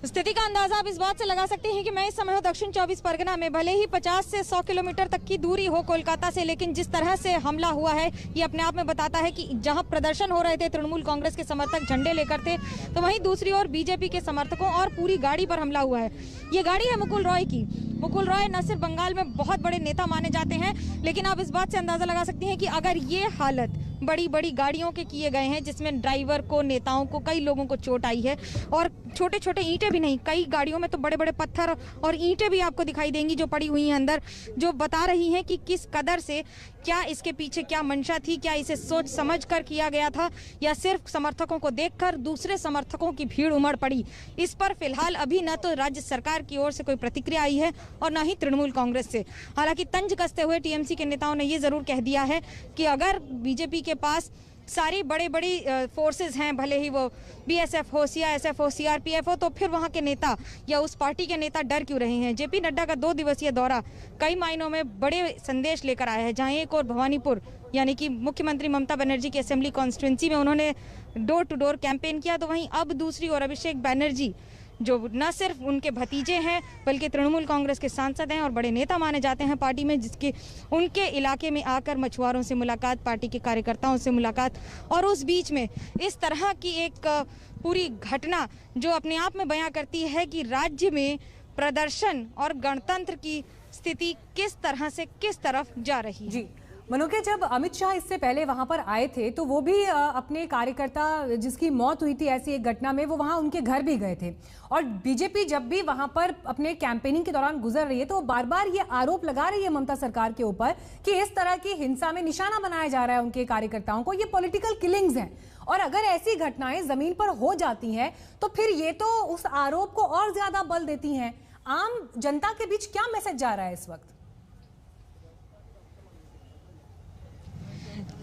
स्थिति का अंदाजा आप इस बात से लगा सकते हैं कि मैं इस समय हूँ दक्षिण 24 परगना में। भले ही 50 से 100 किलोमीटर तक की दूरी हो कोलकाता से, लेकिन जिस तरह से हमला हुआ है ये अपने आप में बताता है कि जहां प्रदर्शन हो रहे थे, तृणमूल कांग्रेस के समर्थक झंडे लेकर थे, तो वहीं दूसरी ओर बीजेपी के समर्थकों और पूरी गाड़ी पर हमला हुआ है। ये गाड़ी है मुकुल रॉय की। मुकुल रॉय न सिर्फ बंगाल में बहुत बड़े नेता माने जाते हैं, लेकिन आप इस बात से अंदाजा लगा सकते हैं कि अगर ये हालत बड़ी बड़ी गाड़ियों के किए गए हैं, जिसमें ड्राइवर को, नेताओं को, कई लोगों को चोट आई है, और छोटे छोटे ईंटें भी नहीं, कई गाड़ियों में तो बड़े बड़े पत्थर और ईंटें भी आपको दिखाई देंगी जो पड़ी हुई हैं अंदर, जो बता रही हैं कि किस कदर से, क्या इसके पीछे क्या मंशा थी, क्या इसे सोच समझ कर किया गया था या सिर्फ समर्थकों को देखकर दूसरे समर्थकों की भीड़ उमड़ पड़ी। इस पर फिलहाल अभी न तो राज्य सरकार की ओर से कोई प्रतिक्रिया आई है और न ही तृणमूल कांग्रेस से। हालांकि तंज कसते हुए टीएमसी के नेताओं ने ये जरूर कह दिया है कि अगर बीजेपी के पास सारी बड़ी बड़ी फोर्सेस हैं, भले ही वो बीएसएफ हो, सीआईएसएफ हो, सीआरपीएफ हो, तो फिर वहां के नेता या उस पार्टी के नेता डर क्यों रहे हैं। जेपी नड्डा का 2 दिवसीय दौरा कई मायनों में बड़े संदेश लेकर आया है, जहां एक और भवानीपुर यानी कि मुख्यमंत्री ममता बनर्जी की असेंबली कॉन्स्टिट्यूंसी में उन्होंने डोर टू डोर कैंपेन किया, तो वहीं अब दूसरी ओर अभिषेक बैनर्जी जो न सिर्फ उनके भतीजे हैं बल्कि तृणमूल कांग्रेस के सांसद हैं और बड़े नेता माने जाते हैं पार्टी में, जिसके उनके इलाके में आकर मछुआरों से मुलाकात, पार्टी के कार्यकर्ताओं से मुलाकात, और उस बीच में इस तरह की एक पूरी घटना जो अपने आप में बयां करती है कि राज्य में प्रदर्शन और गणतंत्र की स्थिति किस तरह से किस तरफ जा रही है। जी मनोके, जब अमित शाह इससे पहले वहां पर आए थे तो वो भी अपने कार्यकर्ता जिसकी मौत हुई थी ऐसी एक घटना में, वो वहां उनके घर भी गए थे। और बीजेपी जब भी वहां पर अपने कैंपेनिंग के दौरान गुजर रही है तो वो बार बार ये आरोप लगा रही है ममता सरकार के ऊपर कि इस तरह की हिंसा में निशाना बनाया जा रहा है उनके कार्यकर्ताओं को, ये पॉलिटिकल किलिंग्स हैं। और अगर ऐसी घटनाएं जमीन पर हो जाती हैं तो फिर ये तो उस आरोप को और ज्यादा बल देती हैं। आम जनता के बीच क्या मैसेज जा रहा है इस वक्त?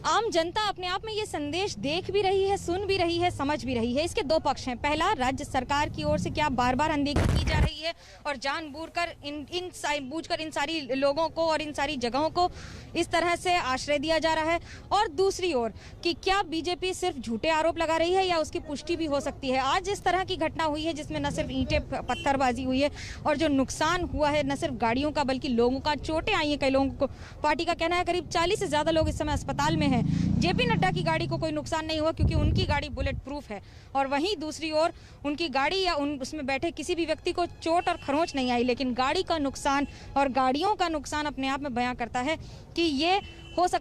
आम जनता अपने आप में ये संदेश देख भी रही है, सुन भी रही है, समझ भी रही है। इसके 2 पक्ष हैं। पहला, राज्य सरकार की ओर से क्या बार बार अनदेखी की जा रही है और जानबूझकर इन सारी लोगों को और इन सारी जगहों को इस तरह से आश्रय दिया जा रहा है, और दूसरी ओर कि क्या बीजेपी सिर्फ झूठे आरोप लगा रही है या उसकी पुष्टि भी हो सकती है। आज इस तरह की घटना हुई है जिसमें न सिर्फ ईंटें, पत्थरबाजी हुई है और जो नुकसान हुआ है न सिर्फ गाड़ियों का बल्कि लोगों का, चोटें आई हैं कई लोगों को। पार्टी का कहना है करीब 40 से ज्यादा लोग इस समय अस्पताल में हैं। जेपी नड्डा की गाड़ी को कोई नुकसान नहीं हुआ क्योंकि उनकी गाड़ी बुलेट प्रूफ है, और वहीं दूसरी ओर उनकी गाड़ी या उसमें बैठे किसी भी व्यक्ति को चोट और खरोंच नहीं आई, लेकिन गाड़ी का नुकसान और गाड़ियों का नुकसान अपने आप में बयां करता है कि ये हो सकता है